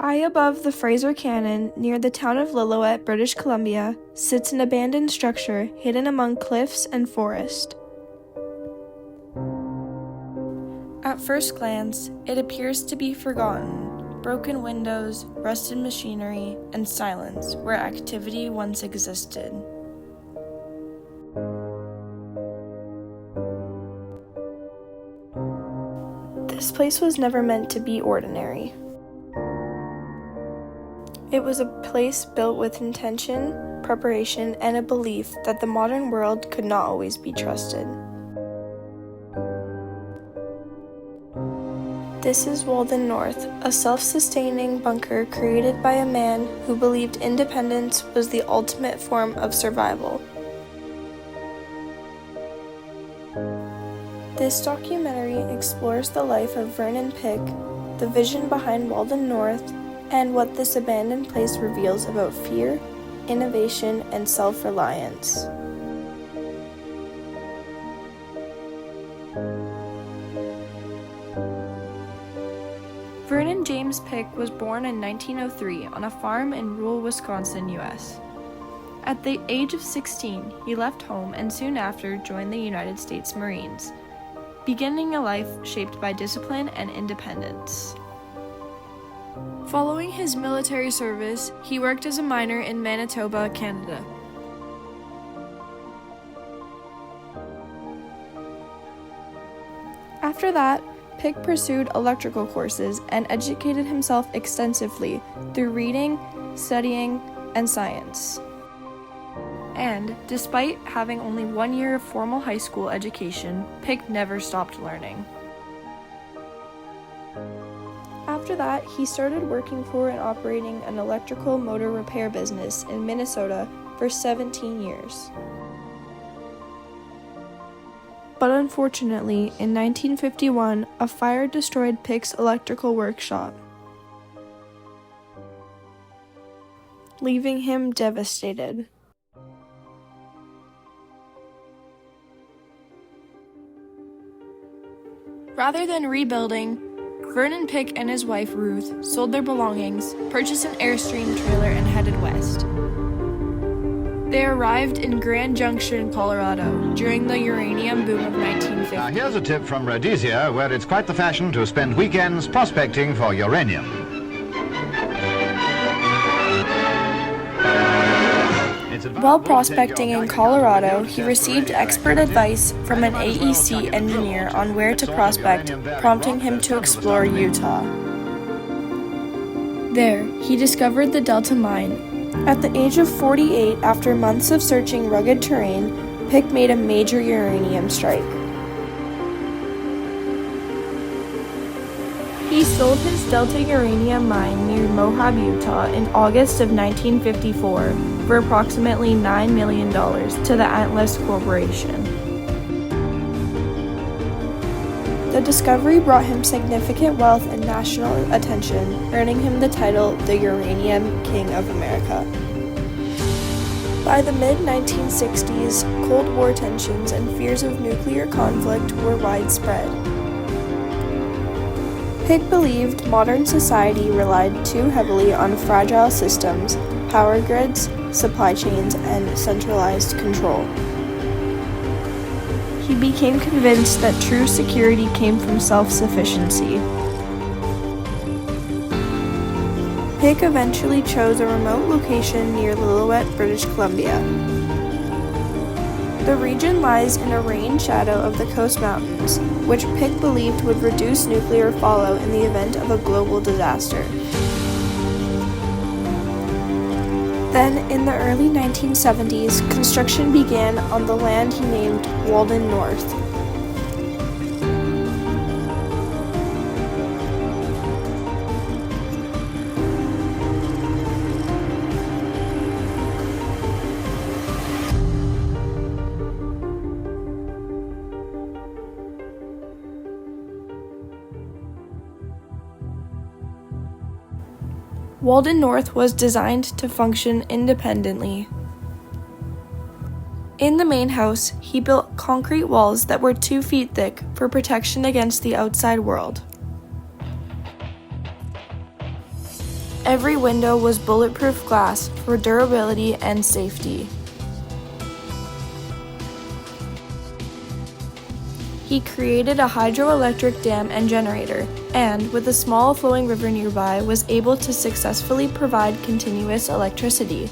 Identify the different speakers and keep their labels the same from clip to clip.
Speaker 1: High above the Fraser Canyon, near the town of Lillooet, British Columbia, sits an abandoned structure hidden among cliffs and forest. At first glance, it appears to be forgotten. Broken windows, rusted machinery, and silence where activity once existed. This place was never meant to be ordinary. It was a place built with intention, preparation, and a belief that the modern world could not always be trusted. This is Walden North, a self-sustaining bunker created by a man who believed independence was the ultimate form of survival. This documentary explores the life of Vernon Pick, the vision behind Walden North, and what this abandoned place reveals about fear, innovation, and self-reliance. Vernon James Pick was born in 1903 on a farm in rural Wisconsin, U.S. At the age of 16, he left home and soon after joined the United States Marines, beginning a life shaped by discipline and independence. Following his military service, he worked as a miner in Manitoba, Canada. After that, Pick pursued electrical courses and educated himself extensively through reading, studying, and science. And, despite having only 1 year of formal high school education, Pick never stopped learning. After that, he started working for and operating an electrical motor repair business in Minnesota for 17 years. But unfortunately, in 1951, a fire destroyed Pick's electrical workshop, leaving him devastated. Rather than rebuilding, Vernon Pick and his wife Ruth sold their belongings, purchased an Airstream trailer, and headed west. They arrived in Grand Junction, Colorado, during the uranium boom of 1950.
Speaker 2: Now here's a tip from Rhodesia, where it's quite the fashion to spend weekends prospecting for uranium.
Speaker 1: While prospecting in Colorado, he received expert advice from an AEC engineer on where to prospect, prompting him to explore Utah. There, he discovered the Delta Mine. At the age of 48, after months of searching rugged terrain, Pick made a major uranium strike. He sold his Delta uranium mine near Moab, Utah in August of 1954 for approximately $9 million to the Atlas Corporation. The discovery brought him significant wealth and national attention, earning him the title the Uranium King of America. By the mid-1960s, Cold War tensions and fears of nuclear conflict were widespread. Pick believed modern society relied too heavily on fragile systems, power grids, supply chains, and centralized control. He became convinced that true security came from self-sufficiency. Pick eventually chose a remote location near Lillooet, British Columbia. The region lies in a rain shadow of the Coast Mountains, which Pick believed would reduce nuclear fallout in the event of a global disaster. Then, in the early 1970s, construction began on the land he named Walden North. Walden North was designed to function independently. In the main house, he built concrete walls that were 2 feet thick for protection against the outside world. Every window was bulletproof glass for durability and safety. He created a hydroelectric dam and generator, and, with a small flowing river nearby, was able to successfully provide continuous electricity.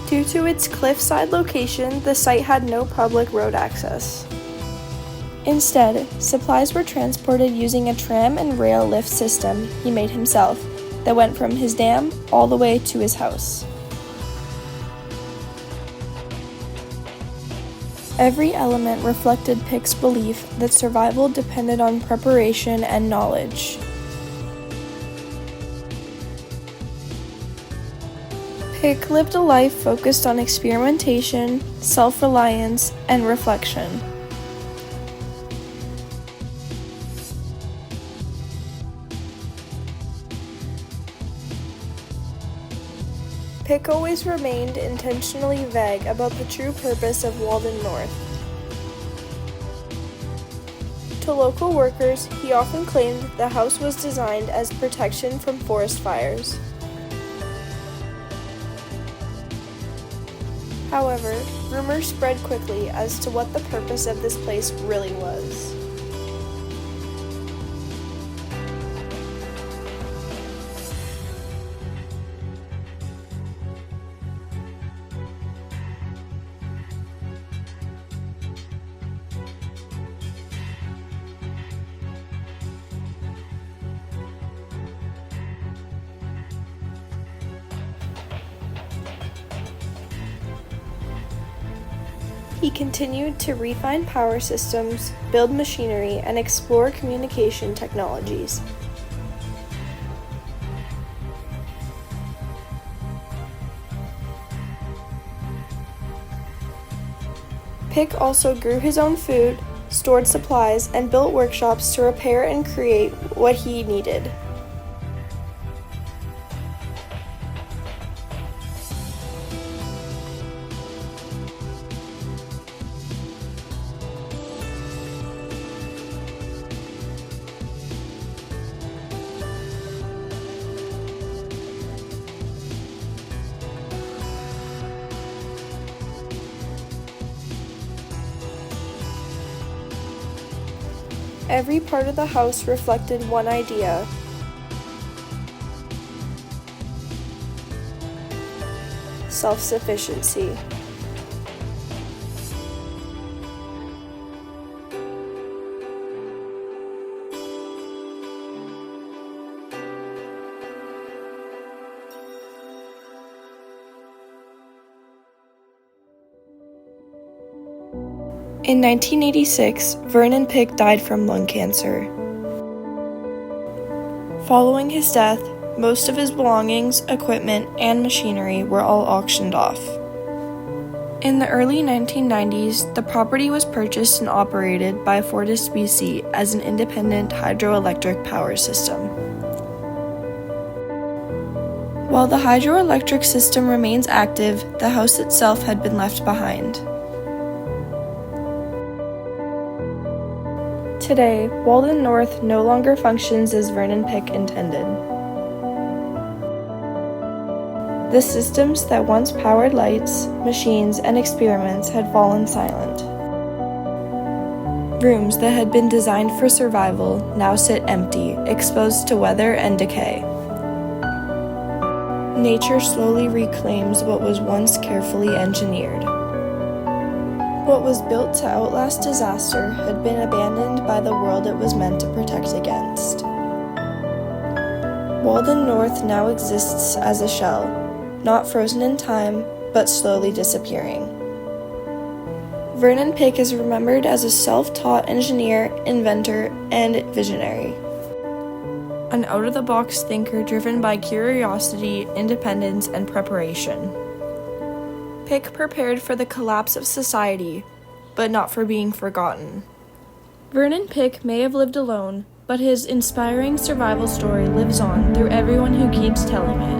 Speaker 1: Due to its cliffside location, the site had no public road access. Instead, supplies were transported using a tram and rail lift system he made himself that went from his dam all the way to his house. Every element reflected Pick's belief that survival depended on preparation and knowledge. Pick lived a life focused on experimentation, self-reliance, and reflection. Pick always remained intentionally vague about the true purpose of Walden North. To local workers, he often claimed the house was designed as protection from forest fires. However, rumors spread quickly as to what the purpose of this place really was. He continued to refine power systems, build machinery, and explore communication technologies. Pick also grew his own food, stored supplies, and built workshops to repair and create what he needed. Every part of the house reflected one idea: self-sufficiency. In 1986, Vernon Pick died from lung cancer. Following his death, most of his belongings, equipment, and machinery were all auctioned off. In the early 1990s, the property was purchased and operated by Fortis BC as an independent hydroelectric power system. While the hydroelectric system remains active, the house itself had been left behind. Today, Walden North no longer functions as Vernon Pick intended. The systems that once powered lights, machines, and experiments had fallen silent. Rooms that had been designed for survival now sit empty, exposed to weather and decay. Nature slowly reclaims what was once carefully engineered. What was built to outlast disaster had been abandoned by the world it was meant to protect against. Walden North now exists as a shell, not frozen in time, but slowly disappearing. Vernon Pick is remembered as a self-taught engineer, inventor, and visionary. An out-of-the-box thinker driven by curiosity, independence, and preparation. Pick prepared for the collapse of society, but not for being forgotten. Vernon Pick may have lived alone, but his inspiring survival story lives on through everyone who keeps telling it.